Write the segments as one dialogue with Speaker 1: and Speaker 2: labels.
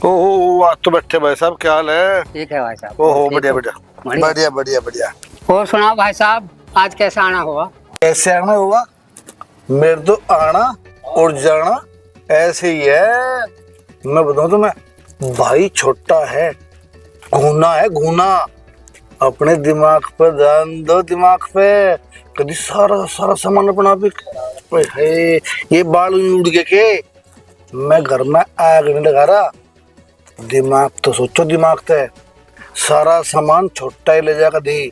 Speaker 1: ओहो आज तो बैठे भाई साहब, क्या हाल है?
Speaker 2: ठीक है भाई साहब।
Speaker 1: ओहो
Speaker 2: ठीक
Speaker 1: बढ़िया
Speaker 2: हो?
Speaker 1: बढ़िया बढ़िया बढ़िया बढ़िया।
Speaker 2: और सुनाओ भाई साहब, आज कैसा आना हुआ?
Speaker 1: कैसे आना हुआ? मेरे तो आना और जाना ऐसे ही है। मैं बताऊं तो, मैं भाई छोटा है, घूना है घूना। अपने दिमाग पर ध्यान दो, दिमाग पे कभी सारा सारा सामान अपना भी। ओए हे, ये बाल उड़ के मैं घर में आग नहीं लगा रहा। दिमाग तो सोचो, दिमाग तो सारा सामान छोटा ही ले जाकर दी।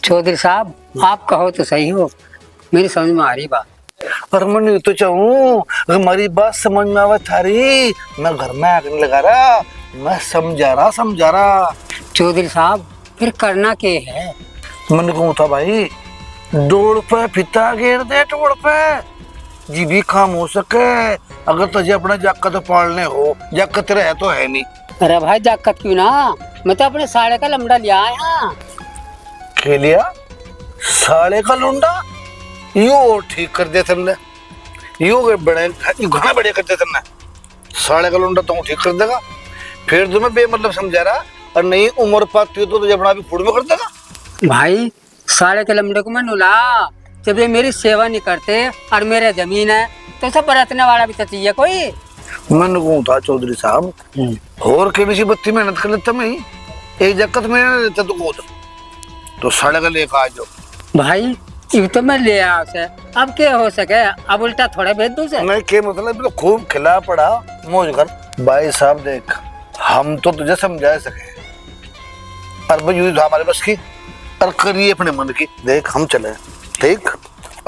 Speaker 2: चौधरी साहब आप कहो तो सही हो, मेरी समझ में आ रही बात।
Speaker 1: पर मैं नहीं तो चाहूँ, अगर हमारी बात समझ में आवे थारी, मैं घर में आग नहीं लगा रहा, मैं समझा रहा।
Speaker 2: चौधरी साहब फिर करना क्या है?
Speaker 1: मैंने कहूँ था भाई, डोड़ पे फिता घेर दे, डोड़ पे जी भी काम हो सके। अगर तुझे अपना जाकत पालने हो, जाकत तेरा है तो है नहीं।
Speaker 2: अरे भाई जाकत क्यों ना, मैं तो अपने साड़े का लमड़ा लिया आया।
Speaker 1: के लिया? साले का लुंडा? यो ठीक कर दे तुमने, यो बड़े घना बढ़िया कर दे तुमने। साले का लुंडा तो ठीक कर देगा। फिर तुम्हें बेमतलब समझा रहा, और नहीं उम्र पाती हो तो तुझे अपना भी फूड में कर देगा।
Speaker 2: भाई साड़े के लमड़े को मैं नुला, जब ये मेरी सेवा नहीं करते और मेरे जमीन है तो सब बरतने वाला भी तो चाहिए कोई।
Speaker 1: मैंने कहूँ था चौधरी साहब, और किसी सी बत्ती मेहनत कर लेता मैं, एक जक्कत में लेता तो साढ़े का लेकर आ जाओ।
Speaker 2: भाई ये तो मैं ले आया उसे, अब क्या हो सके, अब उल्टा थोड़ा भेज दूं से।
Speaker 1: नहीं के मतलब तो खूब खिला पड़ा, मौज कर। भाई साहब देख, हम तो तुझे समझा सके, और भाई यूं हमारे बस की, और करिए अपने मन की। देख हम चले, ठीक,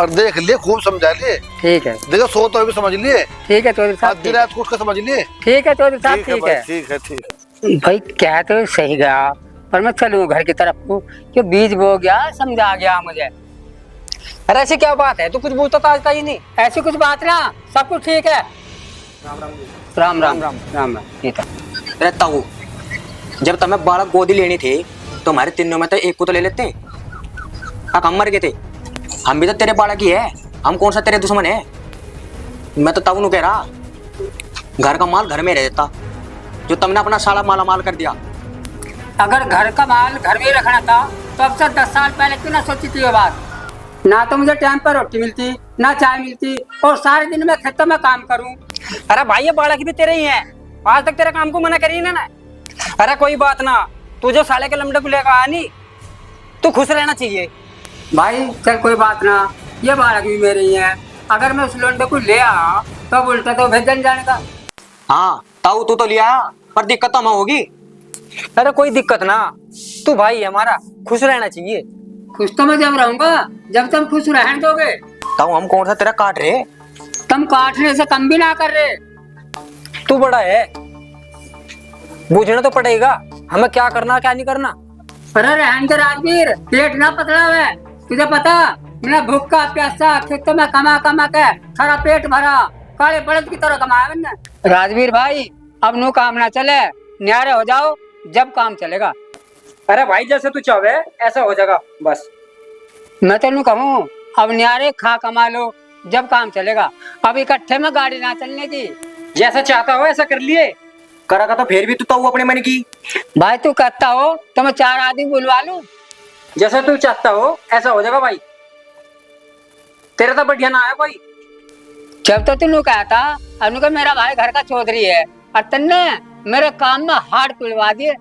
Speaker 1: और देख लिए खूब समझा लिए।
Speaker 2: ठीक है,
Speaker 1: देखो सोता भी समझ लिए।
Speaker 2: ठीक है चौधरी साहब,
Speaker 1: आधी रात को उसका समझ लिए।
Speaker 2: ठीक है चौधरी साहब, ठीक है
Speaker 1: ठीक है ठीक है।
Speaker 2: भाई क्या तो सही गया, पर मैं चलूँ घर की तरफ को, क्यों बीज बो गया, समझा गया मुझे। अरे ऐसी क्या बात है, तू कुछ बोलता तो आज का ही नहीं, ऐसी कुछ बात ना, सब कुछ ठीक है। राम राम राम राम राम राम, ठीक है।
Speaker 3: रहता हूँ, जब तुम्हें बालक गोदी लेनी थी तो हमारे तीनों में तो एक को तो ले लेते। हम मर गए थे, हम भी तो तेरे बालक ही है, हम कौन सा तेरे दुश्मन है? मैं तो तब कह रहा, घर का माल घर में रह देता, जो तुमने अपना साला माला माल कर दिया।
Speaker 2: अगर घर का माल घर में ही रखना था तो अब से 10 साल पहले क्यों ना सोची थी ये बात। ना तो मुझे टाइम पर रोटी मिलती, ना चाय मिलती, और सारे दिन मैं खेतों में काम करूं। अरे भाई ये बालक भी तेरे ही है, आज तक तेरे काम को मना करी ना। अरे कोई बात ना, तू जो साले के लमड़े को लेकर आया नहीं, तू खुश रहना चाहिए। भाई चल कोई बात ना, ये बालक भी मेरे ही है, अगर मैं उस लंडे को ले आया तो उल्टा तो भेजन जाने का।
Speaker 3: हाँ ताऊ तू तो लिया, पर दिक्कत तो हमें होगी।
Speaker 2: अरे कोई दिक्कत ना, तू भाई हमारा, खुश रहना चाहिए। खुश तो मैं जब रहूंगा जब तुम खुश रहने दोगे।
Speaker 3: ताऊ हम कौन सा तेरा काट रहे?
Speaker 2: तुम काटने से कम भी ना कर रहे।
Speaker 3: तू बड़ा है, बूझना तो पड़ेगा हमें क्या करना क्या नहीं करना।
Speaker 2: अरे रहन दे राजवीर, पेट ना पतला है, तुझे पता मैं भूखा प्यासा खेतों में कमा कमा के सारा पेट भरा, काले बड़द की तरह कमाया मैंने। राजवीर भाई अब नो काम ना चले, न्यारे हो जाओ जब काम चलेगा।
Speaker 4: अरे भाई जैसे तू चाहे ऐसा हो जाएगा बस।
Speaker 2: मैं तो नू कहूँ अब न्यारे खा कमा लो जब काम चलेगा, अब इकट्ठे में गाड़ी ना चलने की।
Speaker 4: जैसा चाहता हो ऐसा कर लिए,
Speaker 3: करा तो फिर भी तू ताऊ अपने मन की।
Speaker 2: भाई तू करता हो तो मैं 4 आदमी बुलवा लूं।
Speaker 4: जैसा तू चाहता हो ऐसा हो जाएगा भाई, तेरा तो बढ़िया ना है भाई।
Speaker 2: जब तो तू कहा था, अब मेरा भाई घर का चौधरी है, और तन्ने मेरे काम में हाथ पिलवा दिए।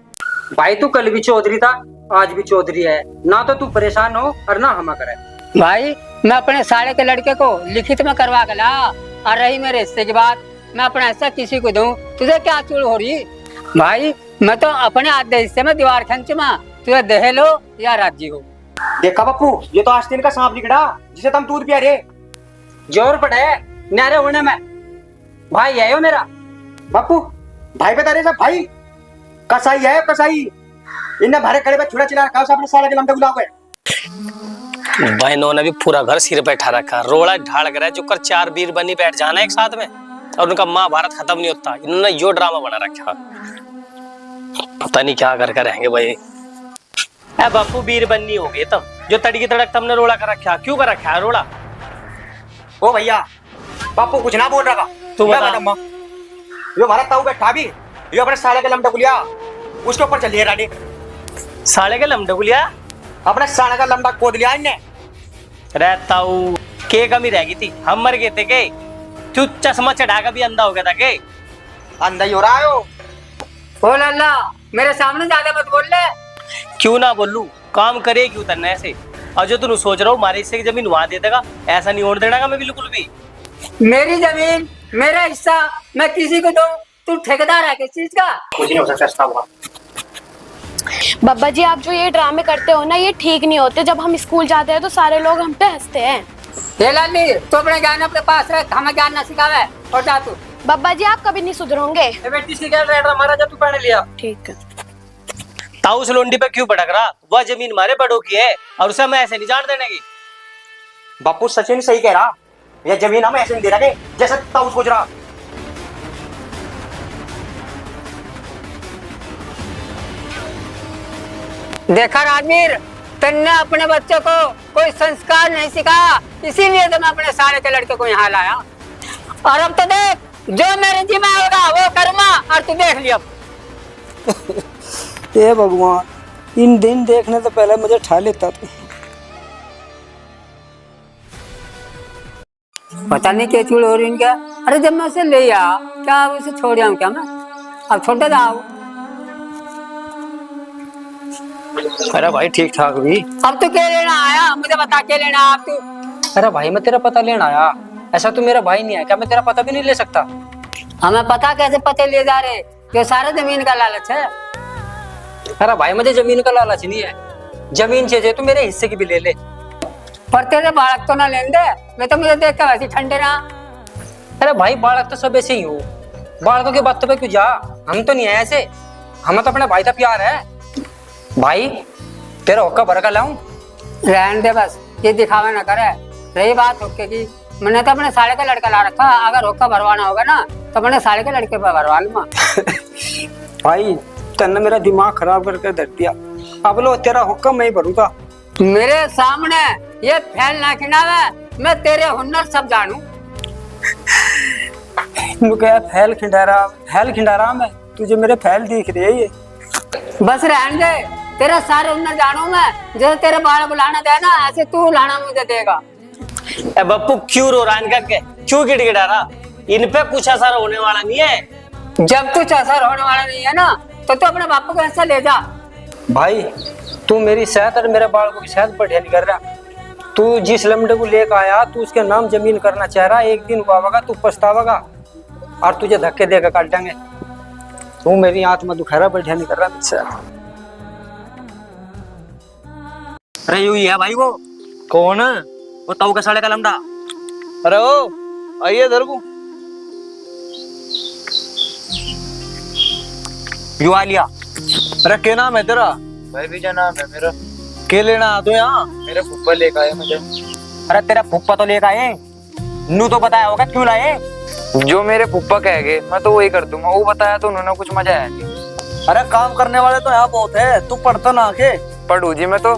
Speaker 4: भाई तू कल भी चौधरी था, आज भी चौधरी है, ना तो तू परेशान हो और ना हम करे।
Speaker 2: भाई मैं अपने साले के लड़के को लिखित में करवा के ला, और रही मेरे हिस्से की बात, मैं अपना हिस्सा किसी को दूं, तुझे क्या चूड़ हो रही? भाई मैं तो अपने आधे हिस्से में दीवार खंच में, तुझे दहेल हो या राज्य हो।
Speaker 3: देखा पप्पू, ये तो आस्तीन का सांप निकला जिसे तुम दूध पिया रहे।
Speaker 4: जोर पड़े न्यारे होने में, भाई है यो मेरा।
Speaker 3: पप्पू भाई बता रहे सब, भाई कसाई है कसाई, इन्हें भारे कड़े पे छुड़ा चिल्ला रखा है, अपने साले के लंबे गुलाब है।
Speaker 5: बहनों ने भी पूरा घर सिर पे बैठा रखा, रोड़ा ढाल कर चुकर 4 वीर बनी बैठ जाना एक साथ में, और उनका महाभारत खत्म नहीं होता। इन्होंने यो ड्रामा बना रखा, पता नहीं क्या कर रहेंगे भाई।
Speaker 6: ए बापू वीर बन्नी हो गए तुम, जो तड़ी की तड़क तुमने रोड़ा कर रखा, क्यों कर रखा है रोड़ा?
Speaker 3: ओ भैया बापू कुछ ना बोल रहा,
Speaker 6: तू बता।
Speaker 3: यो हमारा ताऊ बैठा भी ये अपने साले का लमडा गुलिया उसके ऊपर चलिए रानी।
Speaker 6: साले के लमडे गुलिया
Speaker 3: अपने साले का लमडा कोद लिया इनने।
Speaker 6: रहता हूँ के कमी रह गई थी, हम मर गए थे के? तू चश्मा चढ़ा कर भी अंधा हो गया था के?
Speaker 3: अंधा ही हो रहा है वो।
Speaker 2: बोल अल्लाह, मेरे सामने ज्यादा मत बोल ले।
Speaker 6: क्यों ना बोलूं, काम करे क्यों तरने ऐसे? और जो तू सोच रहा हूँ हमारे हिस्से की जमीन वहां दे देगा, ऐसा नहीं होने देना मैं बिल्कुल भी।
Speaker 2: मेरी जमीन मेरा हिस्सा मैं किसी को दूं? तू ठेकेदार है किस चीज का?
Speaker 6: कुछ नहीं हो सकता ऐसा हुआ।
Speaker 7: बाबा जी आप जो ये ड्रामे करते हो ना ये ठीक नहीं होते। जब हम स्कूल जाते हैं तो सारे लोग हम पे हंसते हैं।
Speaker 2: ये लाली तू अपने ज्ञान अपने पास रख, हमें ज्ञान ना सिखावे। और जा तू।
Speaker 7: बाबा जी आप कभी नहीं सुधरोगे।
Speaker 4: बेटी सी क्या मारा जा तू पढ़ लिया।
Speaker 7: ठीक है।
Speaker 6: ताऊ उस लोंडी पे क्यों भटक रहा? वह जमीन हमारे बड़ों की है और उसे हमें ऐसे नहीं जान देने की।
Speaker 3: बापू सचिन सही कह रहा, यह जमीन हम ऐसे नहीं दे रहे जैसे ताऊ सोच रहा।
Speaker 2: देखा राजवीर, तुमने अपने बच्चे को कोई संस्कार नहीं सिखाया, इसीलिए तो मैं अपने साले के लड़के को यहाँ लाया। और अब तो देख, जो मेरे जिम्मे होगा वो करूँगा, और तू देख लिया।
Speaker 8: हे भगवान, इन दिन देखने तो पहले मुझे ठा लेता था।
Speaker 2: पता नहीं क्या चूड़ हो रही इनका। अरे जब मैं उसे ले आया, क्या अब उसे छोड़ आऊं क्या मैं? अब छोड़ जाओ।
Speaker 4: अरे भाई ठीक ठाक भी।
Speaker 2: अब तू क्या लेना आया? मुझे बता के लेना आप तू।
Speaker 4: अरे भाई मैं तेरा पता लेना आया। ऐसा तू मेरा भाई नहीं है क्या? मैं तेरा पता भी नहीं ले सकता?
Speaker 2: हमें पता कैसे पते ले जा रहे? ये सारे जमीन का लालच है।
Speaker 4: अरे भाई मुझे जमीन का लालच नहीं है। जमीन चाहिए तो मेरे हिस्से की भी ले ले।
Speaker 2: पर तेरे बालक तो ना लेने दे, मैं तो मुझे देख कर वैसे ठंडे रहा।
Speaker 4: अरे भाई बालक तो सब ऐसे ही हो, बालकों की बातों पे क्यों जा? हम तो नहीं है ऐसे, हमें तो अपने भाई का प्यार है। भाई तेरा हुक्का भर कर लाऊं?
Speaker 2: रहने दे बस, ये दिखावा ना करे। रही बात हुक्के की, मैंने तो अपने साले का लड़का ला रखा। अगर हुक्का भरवाना होगा ना तो अपने साले के लड़के पर भरवा लूंगा।
Speaker 8: भाई तन्ने मेरा दिमाग खराब करके धर दिया। अब लो तेरा हुक्का मैं ही भरूंगा।
Speaker 2: मेरे सामने ये फैल ना खिंडावे, मैं तेरे हुनर सब जानू।
Speaker 8: फैल खिंडारा मैं, तुझे मेरे फैल दिख रही है ये।
Speaker 2: बस रहने दे, तेरा सारे हुनर जानू मैं। जैसे तेरे बाल बुलाना दे ना, ऐसे तू लाना मुझे देगा।
Speaker 6: ए बप्पू क्यों रो रहा है? क्यों गिड़गिड़ा रहा? इन पे कुछ असर होने वाला नहीं है।
Speaker 2: जब कुछ असर होने वाला नहीं है ना तो तू अपने बापू को ऐसा ले जा।
Speaker 8: भाई तू मेरी सेहत और मेरे बालकों की सेहत बढ़िया नहीं कर रहा। तू जिस लमडे को लेकर आया तू उसके नाम जमीन करना चाह रहा। एक दिन हुआ तू पछतावेगा और तुझे धक्के देकर काट देंगे। तू मेरी आत्मा दुखा रहा, बढ़िया नहीं कर रहा मुझसे।
Speaker 3: अरे यू ही है भाई वो।
Speaker 1: कौन?
Speaker 3: वो ताऊ का साले का लमडा।
Speaker 1: अरे ओ आइए इधर को।
Speaker 3: यू आ लिया।
Speaker 1: अरे क्या नाम है तेरा?
Speaker 9: भाई भी नाम है मेरा।
Speaker 1: के लेना आ तू यहाँ?
Speaker 9: मेरे फुप्पा लेकर आए मुझे।
Speaker 3: अरे तेरा फुप्पा तो लेकर आए, नू तो बताया होगा क्यों लाए?
Speaker 9: जो मेरे फुप्पा कह गए मैं तो वही कर दूंगा। वो बताया तो उन्होंने कुछ मजा आया नहीं।
Speaker 1: अरे काम करने वाले तो यहाँ बहुत है, तू पढ़ता ना आके।
Speaker 9: पढ़ू जी मैं तो।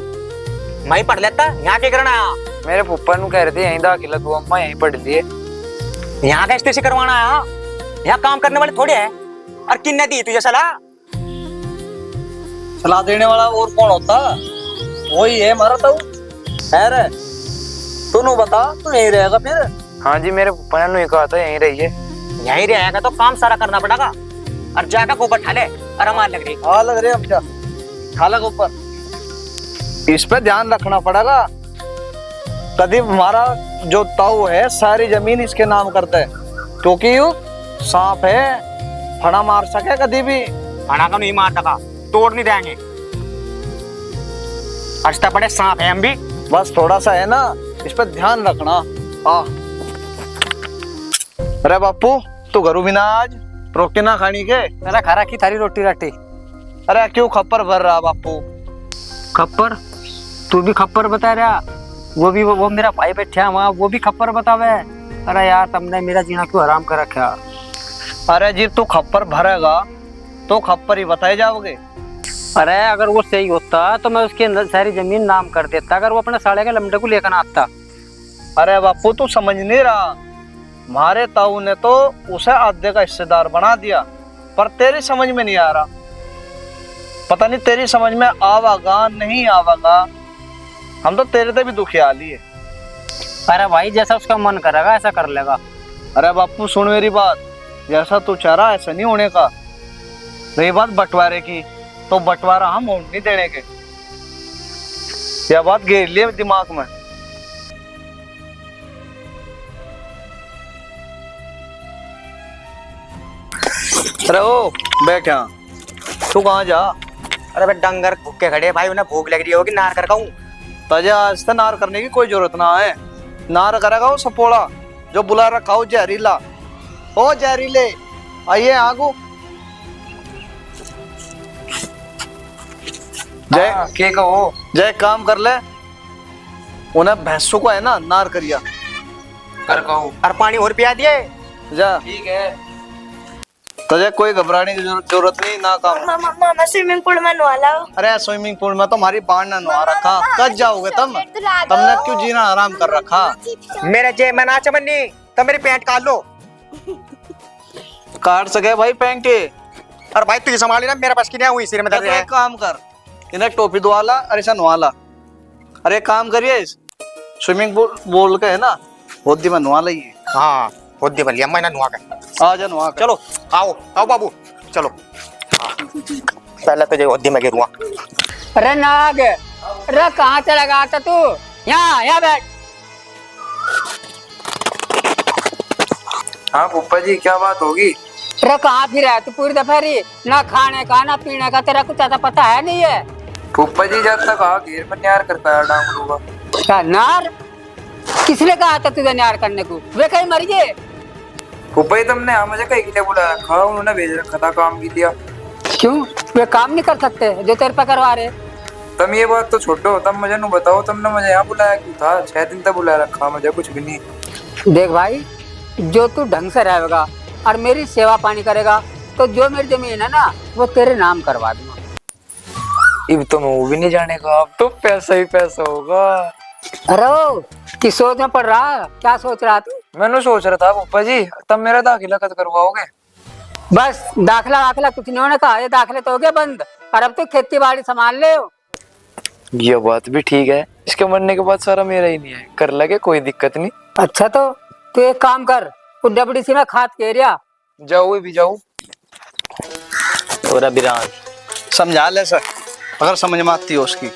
Speaker 3: मैं पढ़ लेता, यहाँ क्या करना आया?
Speaker 9: मेरे फुप्पा नु कह रहे थे यहीं दाखिला तू, अम्मा यहीं पढ़ लिए।
Speaker 3: यहाँ का स्टेशन करवाना आया? यहाँ काम करने वाले थोड़े हैं। और किन्ने दी तुझे सलाह?
Speaker 1: सलाह देने वाला और कौन होता? वही है हमारा ताऊ। अरे तू बता, तू यहीं रहेगा फिर?
Speaker 9: हाँ जी मेरे फुप्पा ने कहा था यहीं रहिए।
Speaker 3: यहीं रहेगा तो काम सारा करना पड़ेगा। और जाकर गोबर ठाले और हमारे लग रही।
Speaker 1: हाँ लग रही है। अब क्या खाला के ऊपर इस पे ध्यान रखना पड़ेगा। कभी हमारा जो ताऊ है सारी जमीन इसके नाम करता है, क्योंकि यू सांप है, फड़ा मार सके कभी भी।
Speaker 3: फड़ा का नहीं मार सका, तोड़ नहीं देंगे। अच्छा बड़े सांप है हम भी।
Speaker 1: बस थोड़ा सा है ना, इस पे ध्यान रखना। हाँ अरे बापू तू घरू बिना आज रोटी ना खानी के?
Speaker 4: मेरा खा रखी थारी रोटी राटी।
Speaker 1: अरे क्यों खप्पर भर रहा बापू?
Speaker 4: खप्पर? तू भी खप्पर बता रहा? वो मेरा भाई बैठा है वहाँ, वो भी खप्पर बतावे। अरे यार तुमने मेरा जीना क्यों हराम कर रखा?
Speaker 1: अरे जी तू खप्पर भरेगा तो खप्पर ही बताए जाओगे।
Speaker 4: अरे अगर वो सही होता तो मैं उसके अंदर सारी जमीन नाम कर देता। अगर वो अपने साले के लमडे को लेकर आता।
Speaker 1: अरे बापू तू समझ नहीं रहा, हमारे ताऊ ने तो उसे आधे का हिस्सेदार बना दिया पर तेरी समझ में नहीं आ रहा। पता नहीं तेरी समझ में आवागा नहीं आवागा। हम तो तेरे से भी दुखियाल ही है।
Speaker 4: अरे भाई जैसा उसका मन करेगा ऐसा कर लेगा।
Speaker 1: अरे बापू सुन मेरी बात, जैसा तू चाह रहा ऐसा नहीं होने का। रही बात बंटवारे की, तो बंटवारा हम होने नहीं देने के। यह बात घेर लिए दिमाग में। अरे ओ बैठ यहाँ, तू कहाँ जा?
Speaker 3: अरे भाई डंगर भूखे खड़े हैं भाई, उन्हें भूख लग रही होगी, नार कर खाऊं।
Speaker 1: ताजा आज तक नार करने की कोई जरूरत ना है। नार करेगा वो सपोड़ा जो बुला रखा हो जहरीला। ओ जहरीले आइए आगू। जय
Speaker 9: के कहो
Speaker 1: जय काम कर ले, उन्हें भैंसों को है ना नार करिया।
Speaker 9: कर कहो।
Speaker 3: और पानी और पिया दिए।
Speaker 1: जा
Speaker 9: ठीक है।
Speaker 1: तुझे कोई घबराने की जरूरत नहीं ना काम।
Speaker 7: मामा स्विमिंग पूल में नहला।
Speaker 1: अरे स्विमिंग पूल में तो हमारी बाढ़ ना नुआ रखा, कद जाओगे तुम? तुमने क्यों जीना आराम कर रखा?
Speaker 3: मेरे जे मैं ना चमन्नी तो मेरी पैंट काट लो।
Speaker 1: काट सके भाई पैंट।
Speaker 3: और भाई तू संभाली ना, मेरे पास की नहीं हुई, सिर में दर्द है।
Speaker 1: एक काम कर, इन्हें टोपी दुआला और ऐसा नुआला। अरे काम करिए, स्विमिंग पूल बोल के है ना होदी में नुआ लाइए।
Speaker 3: हाँ होदी बलिया मैं ना नुआ कर।
Speaker 1: आ जा नुआ कर।
Speaker 3: चलो आओ आओ बाबू चलो। हाँ। पहले तो जो होदी में गिरूंगा।
Speaker 2: अरे नाग, अरे कहाँ चला गया था तू? यहाँ बैठ।
Speaker 9: हाँ पुप्पा जी क्या बात होगी?
Speaker 2: अरे कहाँ फिर है तू पूरी दोपहरी? ना खाने का ना पीने का तेरा कुछ ऐसा पता है नहीं है?
Speaker 9: पुप्पा जी जब तक आ घेर में न्यार करता है डांगरू का।
Speaker 2: क्या नार? किसने कहा था तुझे न्यार करने को? वे कहीं मर गए?
Speaker 9: पुप्पा जी तुमने मुझे कहीं के लिए बुलाया रखा, उन्होंने भेज रखा था काम के लिए।
Speaker 2: क्यों? वे काम नहीं कर सकते जो तेरे पे करवा रहे?
Speaker 9: तुम ये बात तो छोड़ो, तब मुझे नु बताओ तुमने मुझे यहाँ बुलाया क्यों था? 6 दिन तक बुलाया रखा, मुझे कुछ भी नहीं।
Speaker 2: देख भाई, जो तू ढंग से रहेगा और मेरी सेवा पानी करेगा तो जो मेरी जमीन है ना वो तेरे नाम करवा दूंगा।
Speaker 9: अब तो मैं वो भी नहीं जाने का, अब तो पैसा ही पैसा होगा।
Speaker 2: अरे किस सोच में पड़ रहा? क्या सोच रहा तू?
Speaker 9: मैंने सोच रहा था पुप्पा जी तब मेरा दाखिला कद करवाओगे?
Speaker 2: बस दाखला वाखला कुछ नहीं होने का, ये दाखले तो हो गए बंद। और अब तो खेती बाड़ी संभाल ले हो।
Speaker 9: ये बात भी ठीक है, इसके मरने के बाद सारा मेरा ही नहीं है, कर लगे कोई दिक्कत नहीं।
Speaker 2: अच्छा तो तू एक काम कर, तू डबडीसी में खाद केरिया
Speaker 9: जाओ भी जाओ।
Speaker 6: और अभिरान
Speaker 1: समझा ले सर, अगर समझ में आती हो उसकी।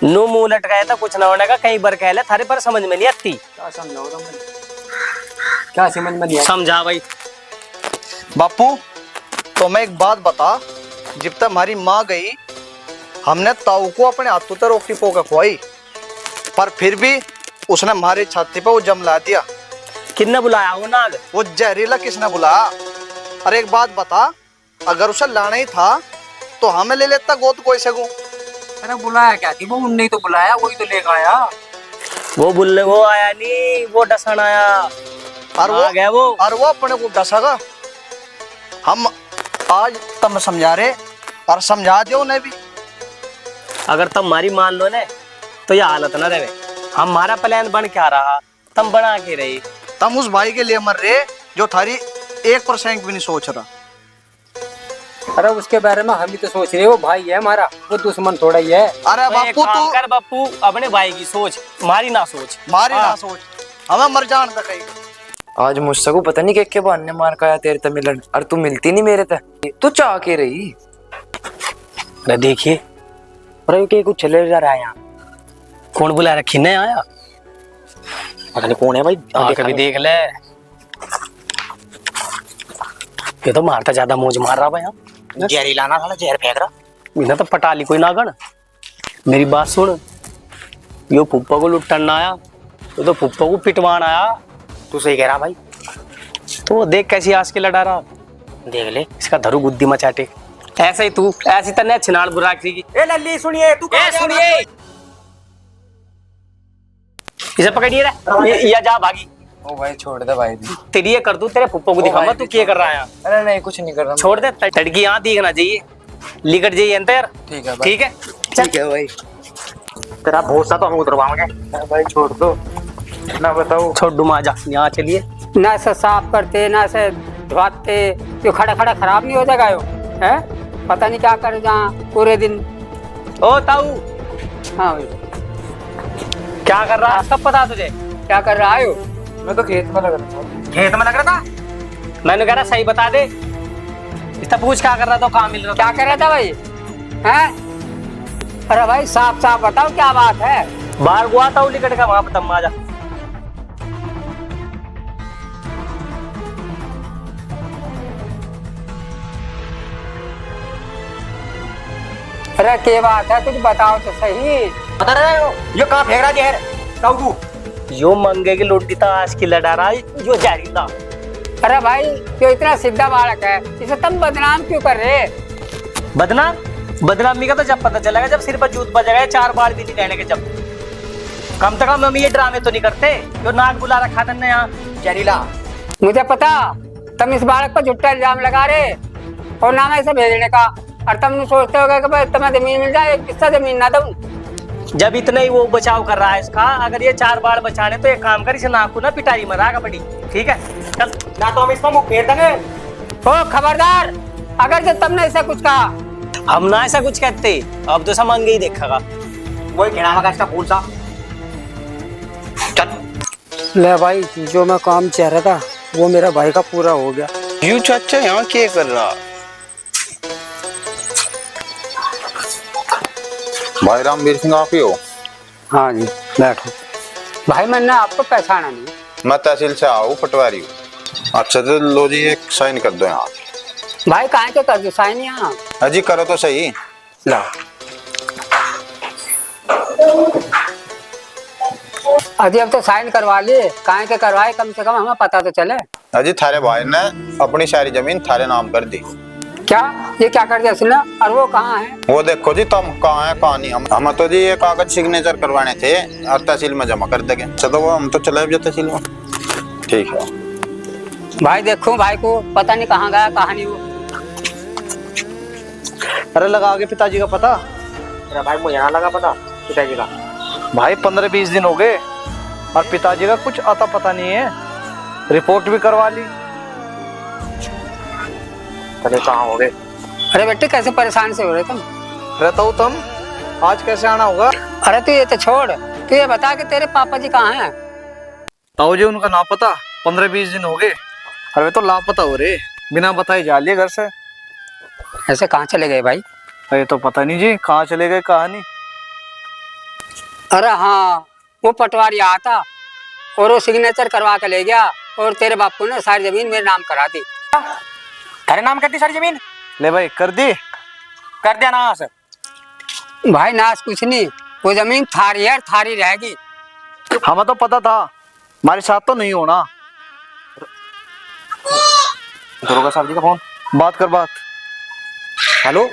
Speaker 6: नो मुंह लटकाया था कुछ ना होने का, कई बार कह ले थारे पर समझ में नहीं आती।
Speaker 8: क्या समझाओ तुम? क्या समझ में नहीं आया?
Speaker 6: समझा भाई।
Speaker 1: बापू तो मैं एक बात बता, जब तक हमारी माँ गई हमने ताऊ को अपने हाथों से रोटी पोका खुआई, पर फिर भी उसने हमारी छाती पर वो जम ला दिया।
Speaker 6: किन्ने बुलाया वो नाग?
Speaker 1: वो जहरीला किसने बुलाया? अरे एक बात बता, अगर उसे लाना ही था तो हमें ले लेता गोद कोई सगू।
Speaker 8: अरे बुलाया क्या थी वो? उन्ने ही तो बुलाया, वही तो लेकर आया।
Speaker 6: वो आया नहीं, वो डसन आया।
Speaker 1: और
Speaker 6: आ गया वो।
Speaker 1: और वो अपने को डसागा। हम आज तुम समझा रहे और समझा दो उन्हें भी।
Speaker 6: अगर तुम हमारी मान लो ने तो यह हालत ना रहे। हमारा प्लान बन क्या रहा, तुम बना के रही।
Speaker 1: तुम उस भाई के लिए मर रहे जो थारी 1% भी नहीं सोच रहा।
Speaker 8: अरे उसके बारे में हम ही तो सोच रहे हो, भाई है हमारा, वो दुश्मन थोड़ा ही है।
Speaker 1: अरे
Speaker 6: तो एक
Speaker 1: बापू
Speaker 6: काम
Speaker 1: तू
Speaker 6: कर बापू, अपने भाई की सोच, हमारी ना सोच।
Speaker 1: मारी ना
Speaker 6: हाँ।
Speaker 1: सोच, हमें मर जान तक कहीं।
Speaker 9: आज मुझसे को पता नहीं के बहाने मार खाया तेरे ते मिलन, और तू मिलती नहीं मेरे ते, तू चाह के रही।
Speaker 6: अरे देखिए, अरे के कुछ चले जा रहा है यहाँ। कौन बुला रखी ने आया?
Speaker 3: पता नहीं कौन है भाई,
Speaker 6: कभी देख ले। ये तो मारता ज्यादा मौज मार रहा भाई।
Speaker 3: जहरी लाना था, जहर फेंक रहा।
Speaker 6: इन्हें तो पटाली कोई नागन। मेरी बात सुन, यो फुप्पा को लुटन आया, ये तो फुप्पा को पिटवान आया।
Speaker 3: तू सही कह रहा भाई।
Speaker 6: तो वो देख कैसी आस के लड़ा रहा।
Speaker 3: देख ले
Speaker 6: इसका धरू बुद्धि मचाटे। ऐसे ही तू ऐसी तन्ने छिनाल बुरा की।
Speaker 3: ए लल्ली सुनिए, तू
Speaker 6: ए सुनिए, इसे पकड़िए रे, या जा भागी।
Speaker 9: ओ भाई छोड़ दे भाई भी।
Speaker 6: तेरी ये कर दूं, तेरे फुप्पा को दिखाऊंगा तू क्या कर रहा है।
Speaker 9: अरे नहीं कुछ नहीं कर रहा।
Speaker 6: छोड़ दे, तड़की यहाँ दिखना चाहिए, लिकट जाइए अंतर।
Speaker 9: ठीक है भाई।
Speaker 6: ठीक है,
Speaker 9: ठीक है भाई।
Speaker 3: तेरा भरोसा तो हम उतरवाएंगे।
Speaker 9: अरे भाई छोड़ दो ना, बताओ।
Speaker 6: छोड़ दूँ, आ जा यहाँ चलिए।
Speaker 2: ना से साफ करते ना से धोते तो खड़ा खड़ा खराब नहीं हो जाएगा यो है। पता नहीं क्या कर जहाँ पूरे दिन।
Speaker 6: ओ ताऊ,
Speaker 2: हाँ भाई,
Speaker 6: क्या कर रहा है? सब पता तुझे?
Speaker 2: क्या कर रहा है यो?
Speaker 9: मैं तो खेत में लग रहा था।
Speaker 6: खेत में लग रहा था? मैंने कह रहा सही बता दे। इसका पूछ क्या कर रहा था, कहाँ मिल रहा था?
Speaker 2: क्या कर रहा था भाई हैं? अरे भाई साफ साफ बताओ क्या बात है।
Speaker 6: बाहर गुआ था लिकट का, वहां पर तम्मा जा।
Speaker 2: अरे क्या बात है, कुछ बताओ तो सही।
Speaker 3: बता रहे हो ये कहाँ फेंक रहा जहर? ताऊ तू
Speaker 6: यो मंगे की लोटी था, आज की लड़ा रहा है, यो जहरीला।
Speaker 2: अरे भाई जो इतना सीधा बालक है इसे तुम बदनाम क्यों कर रहे?
Speaker 6: बदनाम? बदनामी का तो जब पता चलेगा जब सिर पर जूत बजेगा, 4 बार भी नहीं रहने के। जब कम से कम हम ये ड्रामे तो नहीं करते। जो नाक बुला रखा था यहाँ
Speaker 3: जहरीला।
Speaker 2: मुझे पता तुम इस बालक पर झूठा इल्जाम लगा रहे और नाम ऐसे भेजने का, और तुम सोचते हो कि भाई तुम्हें जमीन मिल जाए, किस्सा जमीन ना दूं।
Speaker 6: जब इतना ही वो बचाव कर रहा है इसका, अगर ये 4 बार बचाने तो एक काम कर, इसे नाक को ना पिटाई मरागा पड़ी। ठीक है चल,
Speaker 3: ना तो हम इसको मुंह फेर देंगे।
Speaker 2: ओ खबरदार, अगर जब तुमने ऐसा कुछ कहा।
Speaker 6: हम ना ऐसा कुछ कहते, अब तो सब मंगे ही देखेगा।
Speaker 3: वही कहना होगा इसका फूल सा। चल
Speaker 8: ले भाई, जो मैं काम चाह रहा था वो मेरा भाई का पूरा हो गया।
Speaker 1: यू चाचा यहाँ क्या कर रहा?
Speaker 10: भाई रामवीर सिंह आप ही हो?
Speaker 2: हाँ जी बैठो। भाई मैंने आपको पहचाना नहीं।
Speaker 10: मैं तहसील से आऊँ, पटवारी हूँ। अच्छा तो लो जी, एक साइन कर दो यहाँ।
Speaker 2: भाई कहाँ के कर दो साइन यहाँ?
Speaker 10: अजी करो तो सही।
Speaker 2: ला अजी अब तो साइन करवा लिए, कहाँ के करवाए, कम से कम हमें पता तो चले।
Speaker 10: अजी थारे भाई ने अपनी सारी जमीन थारे नाम कर दी।
Speaker 2: क्या ये क्या कर दिया उसने? और वो कहाँ है?
Speaker 10: वो देखो जी, तुम कहाँ है कहाँ नहीं। हम तो जी ये कागज सिग्नेचर करवाने थे और तहसील में जमा कर देंगे। चलो वो हम तो चले भी तहसील में। ठीक है
Speaker 2: भाई देखो भाई को पता नहीं कहाँ गया कहाँ नहीं वो।
Speaker 1: अरे लगा आगे पिताजी का पता?
Speaker 3: तेरा भाई मुझे ना लगा पता पिताजी का।
Speaker 1: भाई 15-20 दिन हो गए और पिताजी का कुछ आता पता नहीं है। रिपोर्ट भी करवा ली।
Speaker 3: अरे कहाँ हो गए?
Speaker 2: अरे बेटे कैसे परेशान से हो रहे तुम?
Speaker 1: रहता हूँ तुम, आज कैसे आना होगा?
Speaker 2: अरे तू ये तो छोड़, तू ये बता कि तेरे पापा जी कहाँ हैं?
Speaker 1: ताऊ जी उनका ना पता, 15-20 दिन हो गए। अरे तो लापता हो रहे, बिना बताए जा लिए घर से।
Speaker 2: ऐसे कहाँ चले गए भाई?
Speaker 1: अरे तो पता नहीं जी कहाँ चले गए कहाँ नहीं।
Speaker 2: अरे हाँ, वो पटवारी आया था और वो सिग्नेचर करवा के ले गया और तेरे बापू ने सारी जमीन मेरे नाम करा दी।
Speaker 3: तेरे नाम कर दी सारी जमीन?
Speaker 1: ले भाई कर दी।
Speaker 3: कर दिया ना सर।
Speaker 2: भाई नाश कुछ नहीं, वो जमीन थारी है, थारी रहेगी।
Speaker 1: हमें तो पता था, हमारे साथ तो नहीं होना।
Speaker 3: दरोगा साहब जी का फोन।
Speaker 1: बात कर बात।
Speaker 3: हेलो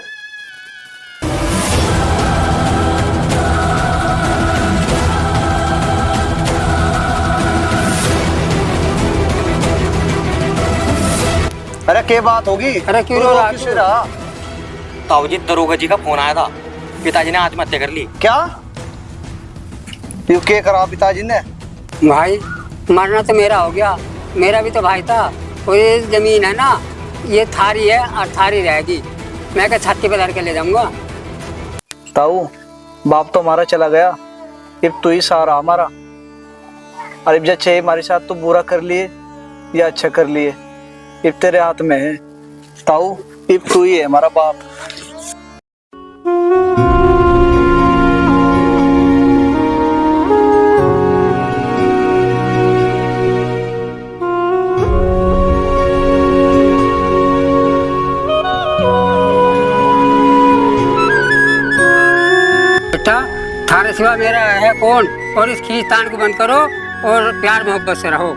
Speaker 1: अरे क्या बात होगी?
Speaker 2: अरे क्यों रो रहा
Speaker 1: किससे रहा?
Speaker 3: ताऊ जी, दरोगा जी का फोन आया था, पिताजी ने आत्महत्या कर ली।
Speaker 1: क्या यू क्या करा पिताजी ने?
Speaker 2: भाई मरना तो मेरा हो गया, मेरा भी तो भाई था। और ये जमीन है ना, ये थारी है और थारी रहेगी। मैं क्या छाती पे धर के ले जाऊंगा?
Speaker 1: ताऊ बाप तो हमारा चला गया, अब तू ही सहारा हमारा। और अब जब हमारे साथ तो बुरा कर लिए या अच्छा कर लिए, अब तेरे हाथ में है। ताऊ अब तू ही है हमारा बाप।
Speaker 2: बेटा थारे सिवा मेरा है कौन? और इस खींचतान को बंद करो और प्यार मोहब्बत से रहो।